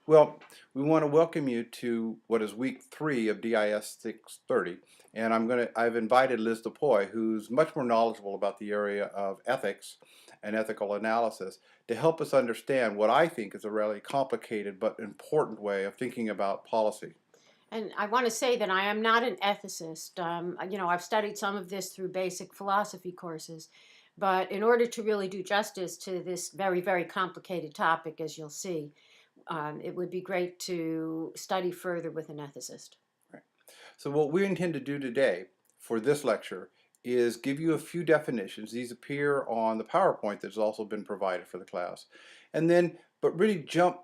Well, we want to welcome you to what is week 3 of DIS 630, and I've invited Liz DePoy, who's much more knowledgeable about the area of ethics and ethical analysis, to help us understand what I think is a really complicated but important way of thinking about policy. And I want to say that I am not an ethicist. I've studied some of this through basic philosophy courses, but in order to really do justice to this very, very complicated topic, as you'll see, it would be great to study further with an ethicist. Right. So what we intend to do today for this lecture is give you a few definitions. These appear on the PowerPoint that's also been provided for the class. But really jump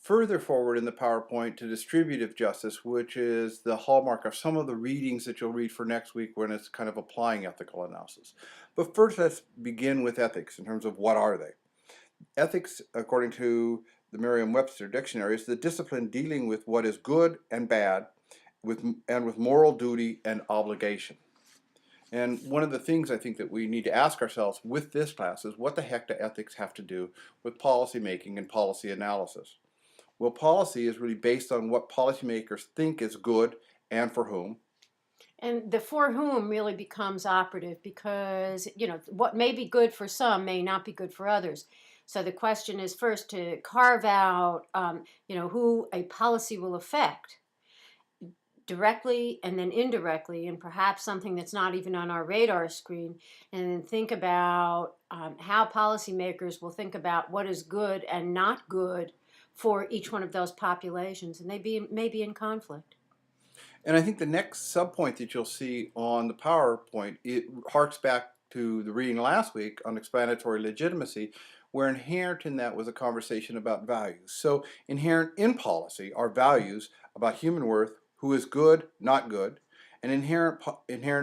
further forward in the PowerPoint to distributive justice, which is the hallmark of some of the readings that you'll read for next week when it's kind of applying ethical analysis. But first, let's begin with ethics in terms of what are they. Ethics, according to the Merriam-Webster dictionary, is the discipline dealing with what is good and bad, with moral duty and obligation. And one of the things I think that we need to ask ourselves with this class is, what the heck do ethics have to do with policy making and policy analysis? Well, policy is really based on what policymakers think is good and for whom. And the for whom really becomes operative because, what may be good for some may not be good for others. So the question is first to carve out, who a policy will affect directly and then indirectly, and perhaps something that's not even on our radar screen, and then think about how policymakers will think about what is good and not good for each one of those populations, and may be in conflict. And I think the next subpoint that you'll see on the PowerPoint, it harks back to the reading last week on explanatory legitimacy, where inherent in that was a conversation about values. So inherent in policy are values about human worth, who is good, not good, and inherent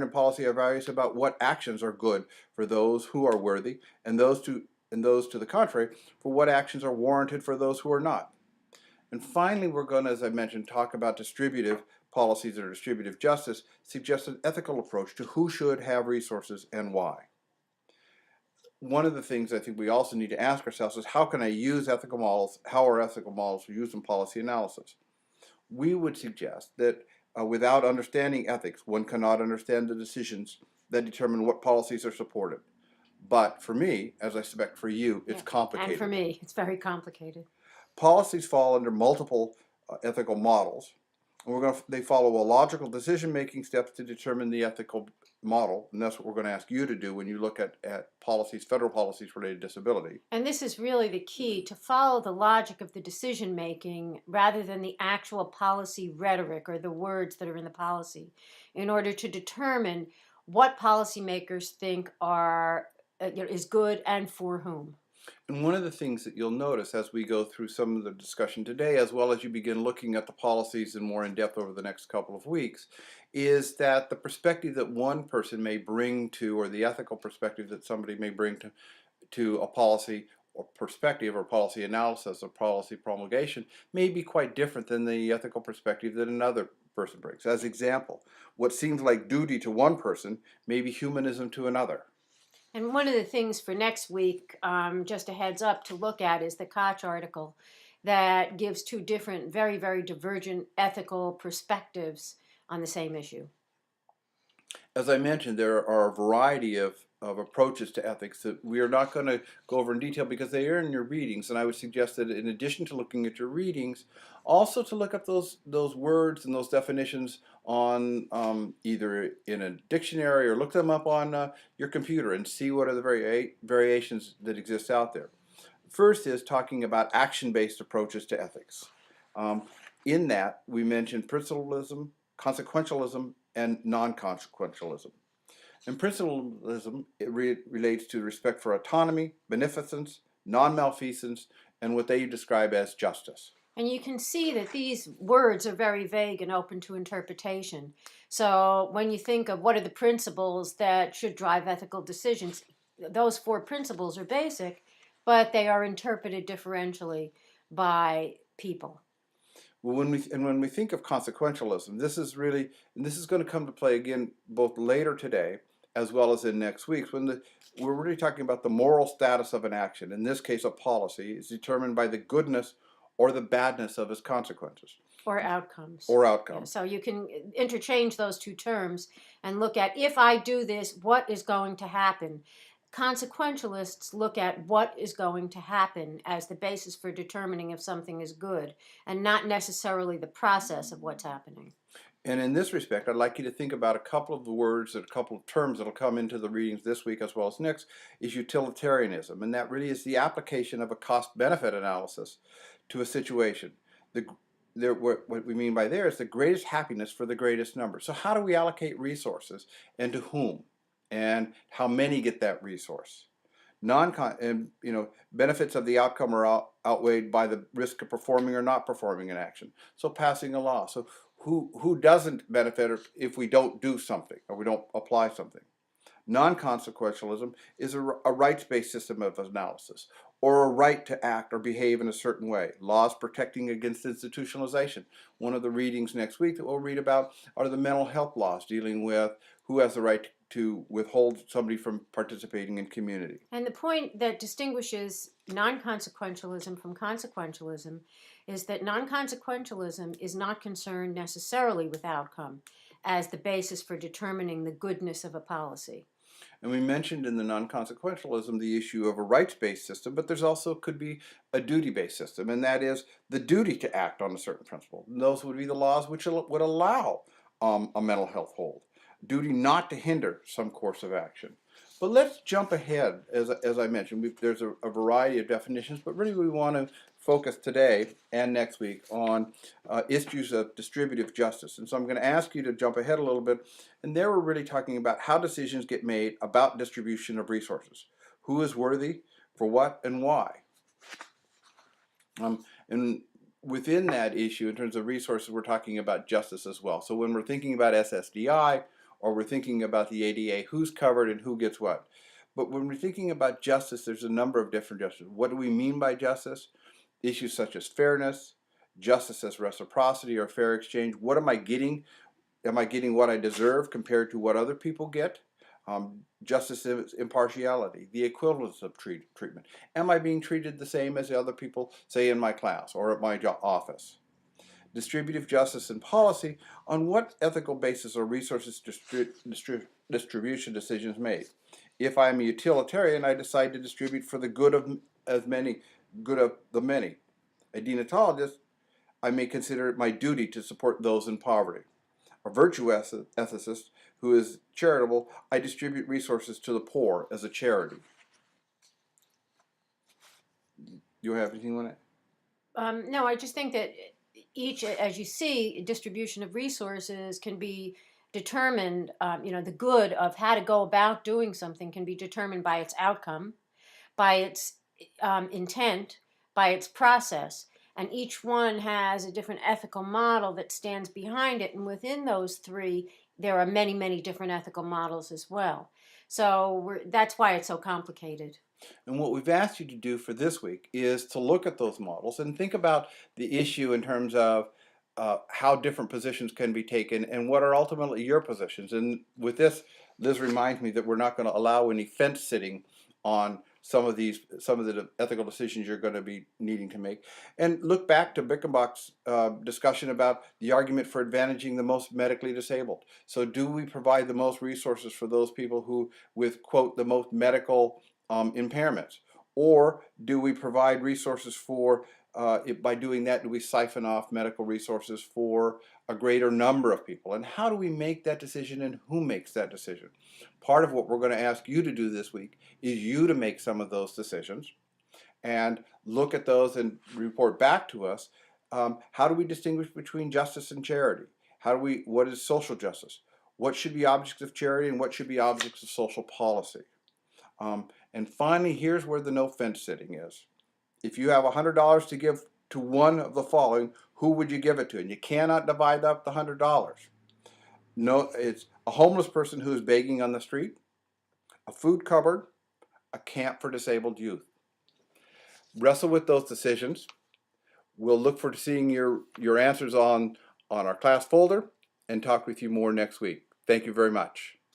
in policy are values about what actions are good for those who are worthy, and those to the contrary, for what actions are warranted for those who are not. And finally, we're going to, as I mentioned, talk about distributive policies or distributive justice, suggest an ethical approach to who should have resources and why. One of the things I think we also need to ask ourselves is, how can I use ethical models? How are ethical models used in policy analysis? We would suggest that without understanding ethics, one cannot understand the decisions that determine what policies are supported. But for me, as I suspect for you, it's Yeah. And for complicated. me, it's very complicated. Policies fall under multiple ethical models. And they follow a logical decision-making steps to determine the ethical model, and that's what we're going to ask you to do when you look at policies, federal policies related to disability. And this is really the key, to follow the logic of the decision making rather than the actual policy rhetoric or the words that are in the policy, in order to determine what policymakers think is good and for whom. And one of the things that you'll notice as we go through some of the discussion today, as well as you begin looking at the policies in more in depth over the next couple of weeks, is that the perspective that one person may bring to, or the ethical perspective that somebody may bring to a policy or perspective or policy analysis or policy promulgation may be quite different than the ethical perspective that another person brings. As example, what seems like duty to one person may be humanism to another. And one of the things for next week, just a heads up to look at, is the Koch article that gives two different, very, very divergent ethical perspectives on the same issue. As I mentioned, there are a variety of approaches to ethics that we are not going to go over in detail because they are in your readings. And I would suggest that in addition to looking at your readings, also to look up those words and those definitions on either in a dictionary or look them up on your computer and see what are the variations that exist out there. First is talking about action-based approaches to ethics. In that, we mentioned principlism, consequentialism, and non-consequentialism. And principlism, relates to respect for autonomy, beneficence, non-malfeasance, and what they describe as justice. And you can see that these words are very vague and open to interpretation. So when you think of what are the principles that should drive ethical decisions, those four principles are basic, but they are interpreted differentially by people. Well, when we think of consequentialism, this is going to come to play again both later today as well as in next week's, we're really talking about the moral status of an action. In this case, a policy is determined by the goodness or the badness of its consequences Or outcomes. or Yeah, outcomes. so you can interchange those two terms and look at, if I do this, what is going to happen? Consequentialists look at what is going to happen as the basis for determining if something is good, and not necessarily the process of what's happening. And in this respect, I'd like you to think about a couple of the words and a couple of terms that'll come into the readings this week as well as next, is utilitarianism. And that really is the application of a cost-benefit analysis to a situation. The, what we mean by there is the greatest happiness for the greatest number. So how do we allocate resources, and to whom? And how many get that resource? Benefits of the outcome are outweighed by the risk of performing or not performing an action. So passing a law. So who doesn't benefit if we don't do something or we don't apply something? Non-consequentialism is a rights-based system of analysis, or a right to act or behave in a certain way. Laws protecting against institutionalization. One of the readings next week that we'll read about are the mental health laws dealing with who has the right to withhold somebody from participating in community. And the point that distinguishes non-consequentialism from consequentialism is that non-consequentialism is not concerned necessarily with outcome as the basis for determining the goodness of a policy. And we mentioned in the non-consequentialism the issue of a rights-based system, but there's also could be a duty-based system, and that is the duty to act on a certain principle. And those would be the laws which would allow a mental health hold. Duty not to hinder some course of action. But let's jump ahead. As I mentioned, there's a variety of definitions, but really we want to focus today and next week on issues of distributive justice. And so I'm going to ask you to jump ahead a little bit. And there we're really talking about how decisions get made about distribution of resources. Who is worthy, for what, and why. And within that issue, in terms of resources, we're talking about justice as well. So when we're thinking about SSDI, or we're thinking about the ADA, who's covered and who gets what. But when we're thinking about justice, there's a number of different justices. What do we mean by justice? Issues such as fairness, justice as reciprocity or fair exchange. What am I getting? Am I getting what I deserve compared to what other people get? Justice is impartiality, the equivalence of treatment. Am I being treated the same as the other people, say in my class or at my office? Distributive justice and policy, on what ethical basis are resources distribution decisions made? If I'm a utilitarian, I decide to distribute for the good of the many. A deontologist, I may consider it my duty to support those in poverty. A virtue ethicist who is charitable, I distribute resources to the poor as a charity. You have anything on it? No, I just think that each, as you see, distribution of resources can be determined, the good of how to go about doing something can be determined by its outcome, by its intent, by its process. And each one has a different ethical model that stands behind it. And within those three, there are many, many different ethical models as well. So that's why it's so complicated. And what we've asked you to do for this week is to look at those models and think about the issue in terms of how different positions can be taken and what are ultimately your positions. And with this, Liz reminds me that we're not going to allow any fence sitting on some of the ethical decisions you're going to be needing to make. And look back to Bickenbach's discussion about the argument for advantaging the most medically disabled. So do we provide the most resources for those people who, with, quote, the most medical impairments? Or do we provide resources for, by doing that, do we siphon off medical resources for a greater number of people? And how do we make that decision, and who makes that decision? Part of what we're going to ask you to do this week is you to make some of those decisions and look at those and report back to us. How do we distinguish between justice and charity? What is social justice? What should be objects of charity and what should be objects of social policy? And finally, here's where the no fence sitting is. If you have $100 to give to one of the following, who would you give it to? And you cannot divide up the $100. No, it's a homeless person who is begging on the street, a food cupboard, a camp for disabled youth. Wrestle with those decisions. We'll look for seeing your answers on our class folder and talk with you more next week. Thank you very much.